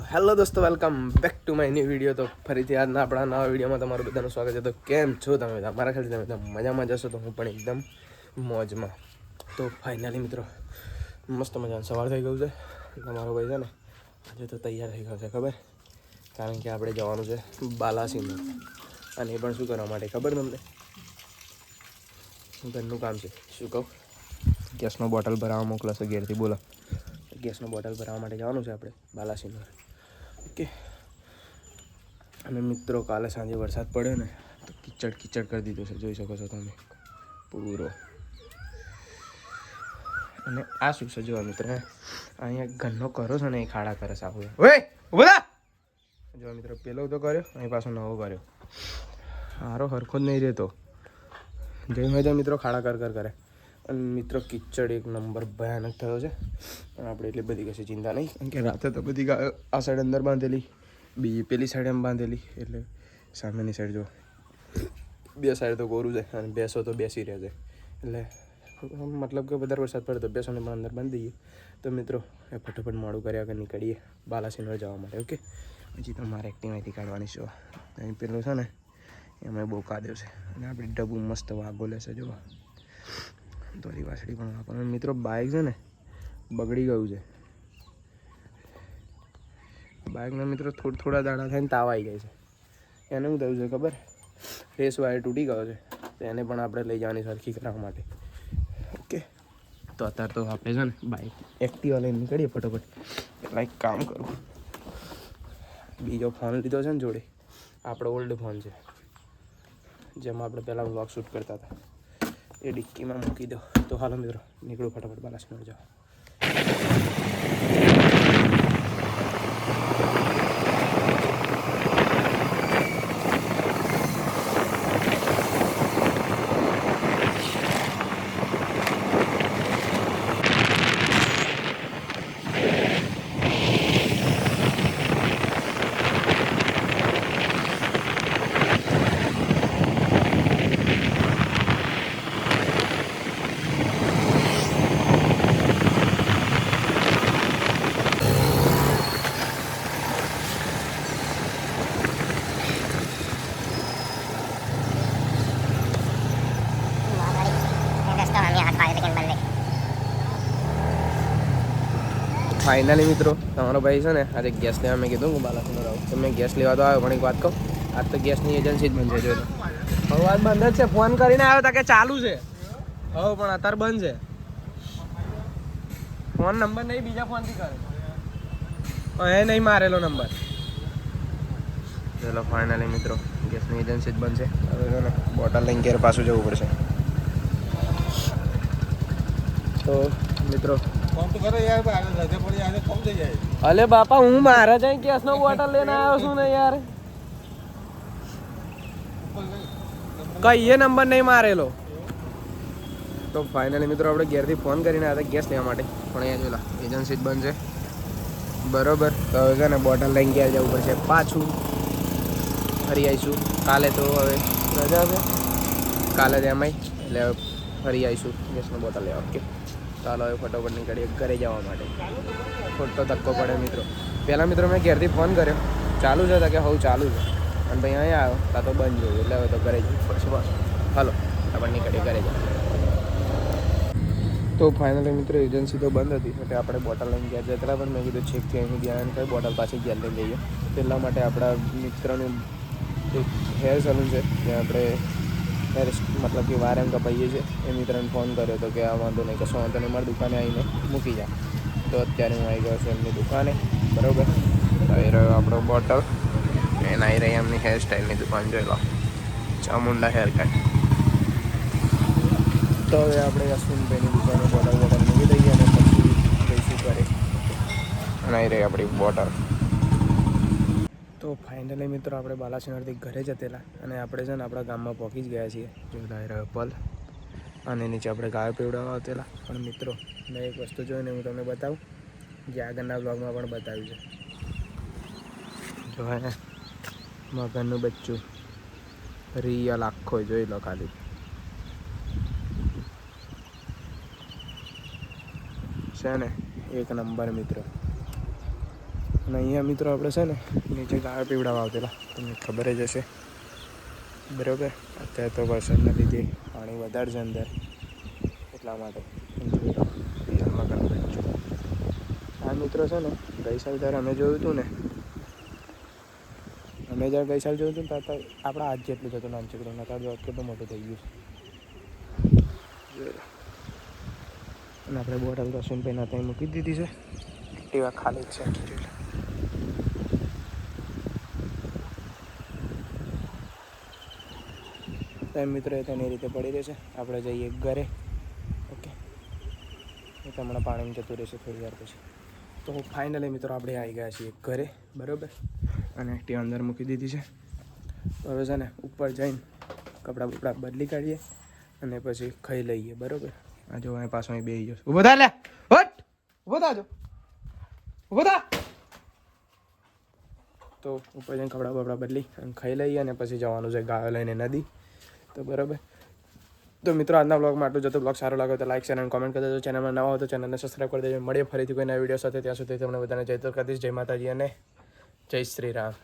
Hello દોસ્તો, welcome back to my new video. તો ફરીથી આજના આપણા નવા વિડીયોમાં તમારું બધાનું સ્વાગત છે. તો કેમ છો તમે બધા? મારા ખ્યાલથી તમે બધા મજામાં જશો, તો હું પણ એકદમ મોજમાં. તો ફાઇનલી મિત્રો મસ્ત મજાનું સવાર થઈ ગયું છે. તમારો ભાઈ છે ને આજે તો તૈયાર થઈ ગયો છે, ખબર? કારણ કે આપણે જવાનું છે બાલાસિનોર. અને એ પણ શું કરવા માટે ખબર તમને? ઘરનું કામ છે. શું કહું? ગેસનો બોટલ ભરાવા મોકલાશે ઘેરથી. બોલો, ગેસનો બોટલ ભરાવવા માટે જવાનું છે આપણે બાલાસિનોર. ઓકે. અને મિત્રો કાલે સાંજે વરસાદ પડ્યો ને તો કિચડ કિચડ કરી દીધો છે, જોઈ શકો છો તમે પૂરો. અને આ શું છે જોવા મિત્રો, અહીંયા ઘરનો કરો છો ને એ ખાડા કરે છે આખું. ઓય બોલા જોવા મિત્રો, પેલો તો કર્યો, અહીં પાછો નવો કર્યો. સારો હરખો જ નહીં રહેતો. જઈ હોય તો મિત્રો ખાડા કર કરે. અને મિત્રો કિચડ એક નંબર ભયાનક થયો છે. પણ આપણે એટલી બધી કશી ચિંતા નહીં, કારણ કે રાતે તો બધી આ સાઈડ અંદર બાંધેલી, બીજી પેલી સાઈડ એમ બાંધેલી, એટલે સામેની સાઈડ જો બે સાઈડ તો કોરું છે અને બેસો તો બેસી રહે છે. એટલે મતલબ કે વધારે વરસાદ પડે તો બેસોને પણ અંદર બાંધી દઈએ. તો મિત્રો એ ફટાફટ મોડું કર્યા કે નીકળીએ બાલાસિનોર જવા માટે. ઓકે. હજી તો મારે એક્ટિવાથી કાઢવાની છે. અહીં પેલું છે ને એમાં બહુ કાદ્યો છે. અને આપણી ડબ્બુ મસ્ત વાગો લેશે જો. દોરી વાસળી પણ વાપરવાનું. મિત્રો બાઇક છે ને બગડી ગયું છે. બાઇકના મિત્રો થોડા દાડા થઈને તાવ આવી જાય છે. એને શું થયું છે ખબર? રેસ વાયર તૂટી ગયો છે. તો એને પણ આપણે લઈ જવાની સરખી કરાવવા માટે. ઓકે. તો અત્યારે તો આપણે છે ને બાઇક એક્ટિવા લઈને નીકળીએ ફટોફટ. એટલે એક કામ કરું, બીજો ફોન લીધો છે ને જોડે, આપણો ઓલ્ડ ફોન છે જેમાં આપણે પહેલાં વ્લોગ શૂટ કરતા હતા, એ ડિક્કીમાં મૂકી દો. તો હાલો મિત્રો નીકળું ફટાફટ બાલાસિનોર જાઓ. ફાઇનલી મિત્રો તમારો ભાઈ છે ને આજે ગેસ લેવા મેં કીધું હું બાલાસિનોર આવું, તો મેં ગેસ લેવા તો આવ્યો. પણ એક વાત કહું, આજ તો ગેસની એજન્સી જ બંધ છે. જોઈ લો, હવે આજ બંધ જ છે. ફોન કરીને આવ્યો હતા કે ચાલુ છે, હવે પણ અત્યારે બંધ છે. ફોન નંબર નહીં, બીજા ફોનથી કરે, એ નહીં મારેલો નંબર. ચલો ફાઇનલી મિત્રો ગેસની એજન્સી જ બંધ છે. હવે છે ને બોટલ લઈને ઘેર પાછું જવું પડશે. તો મિત્રો અલે બાપા, હું મારા જઈ ગેસનો બોટલ લઈને આવ્યો છું ને યાર. કઈ નંબર નહીં મારેલો. તો ફાઇનલી મિત્રો આપણે ઘેરથી ફોન કરીને આવ્યા ગેસ લેવા માટે, પણ અહીંયા જોલા એજન્સી જ બંધ છે. બરોબર. તો હવે છે ને બોટલ લઈને ઘેર જવું પડશે પાછું. ફરી આવીશું કાલે. તો હવે રજા છે કાલે જ એમાંય, એટલે ફરી આવીશું ગેસનો બોટલ લેવા. ઓકે. ચાલો હવે ફટાફટ નીકળીએ ઘરે જવા માટે. ખોટો ધક્કો પડે મિત્રો. પહેલાં મિત્રો મેં ઘેરથી ફોન કર્યો, ચાલુ છે તો કે હું ચાલુ છે, અને ભાઈ અહીંયા આવ્યો ત્યાં તો બંધ જોયું, એટલે હવે તો ઘરે જવું પડશે પાછું. હાલો આપણે નીકળીએ ઘરે જવા. તો ફાઇનલી મિત્રો એજન્સી તો બંધ હતી, એટલે આપણે બોટલ લઈને ઘેર જતા. પણ મેં કીધું છેકથી અહીં ગયા કઈ બોટલ પાછી ઘેર લઈને જઈએ. એટલા માટે આપણા મિત્રનું એક હેર સલૂન છે ત્યાં આપણે હેર મતલબ કે વાર એમ કપાઈએ છીએ. એ મિત્રને ફોન કર્યો હતો કે આ વાંધો નહીં, કશો વાંધો નહીં, મારી દુકાને આવીને મૂકી જા. તો અત્યારે હું આવી ગયો છું એમની દુકાને. બરાબર. આવી રહ્યો આપણો બોટલ. એને આવી રહી એમની હેરસ્ટાઈલની દુકાન. જોઈ લો, ચામુંડા હેર કટ. તો હવે આપણે અશ્વિનભાઈની દુકાને બોટલ મૂકી દઈએ અને પછી જઈશું ઘરે. અને આવી રહી આપણી બોટલ. તો ફાઇનલી મિત્રો આપણે બાલાસિનોરથી ઘરે જતેલા, અને આપણે છે ને આપણા ગામમાં પહોંચી જ ગયા છીએ. જોઈ રહ્યો પલ, અને નીચે આપણે ગાયો પીવડાવવા આવતેલા. પણ મિત્રો મેં એક વસ્તુ જોઈને હું તમને બતાવું, જે આગળના બ્લોગમાં પણ બતાવ્યું છે. જો હે મગરનું બચ્ચું રિયલ આખો જોઈ લો ખાલી. છે ને એક નંબર મિત્રો. અને અહીંયા મિત્રો આપણે છે ને નીચે ગાયો પીવડાવવા આવતેલા તમને ખબર જ હશે બરાબર. અત્યારે તો વરસાદના લીધે પાણી વધારે છે અંદર એટલા માટે પિયરમાં કરી છું. આ મિત્રો છે ને ગઈ સાલ ત્યારે અમે જોયું હતું ને અમે જ્યારે ગઈ સાલ જોયું હતું ને ત્યારે આપણા હાથ જેટલું થતું નામ ચીકડું નતા જો કેટલું મોટું થઈ ગયું છે. અને આપણે બોટલ તો અશ્વિનભાઈના ત્યાં મૂકી દીધી છે. એક્ટિવા ખાલી જ છે. તો મિત્રો એ તેની રીતે પડી રહેશે. આપણે જઈએ ઘરે. ઓકે એ તો હમણાં પાણીમાં જતું રહેશે થોડી વાર પછી. તો ફાઇનલી મિત્રો આપણે આવી ગયા છીએ ઘરે બરાબર. અને એક્ટિવા અંદર મૂકી દીધી છે. તો હવે છે ને ઉપર જઈને કપડાં બપડા બદલી કાઢીએ અને પછી ખાઈ લઈએ બરાબર. આ જો અહીં પાછો અહીં બેસી જશે. ઊભો થા લે હટ ઊભો થા જો ઊભો થા. તો ઉપર જઈને કપડાં બપડા બદલી અને ખાઈ લઈએ અને પછી જવાનું છે ગાયો લઈને નદી. તો બરાબર. તો મિત્રો આજના બ્લોગમાં આટલું જતો. બ્લોગ સારો લાગે તો લાઈક શેર અને કોમેન્ટ કરી દેજો. ચેનલમાં નવા હોય તો ચેનલને સબસ્ક્રાઈબ કરી દેજો. મળીએ ફરીથી કોઈ નવા વિડીયો સાથે. ત્યાં સુધી તમને બધાને જય દ્વારકાધીશ, જય માતાજી અને જય શ્રી રામ.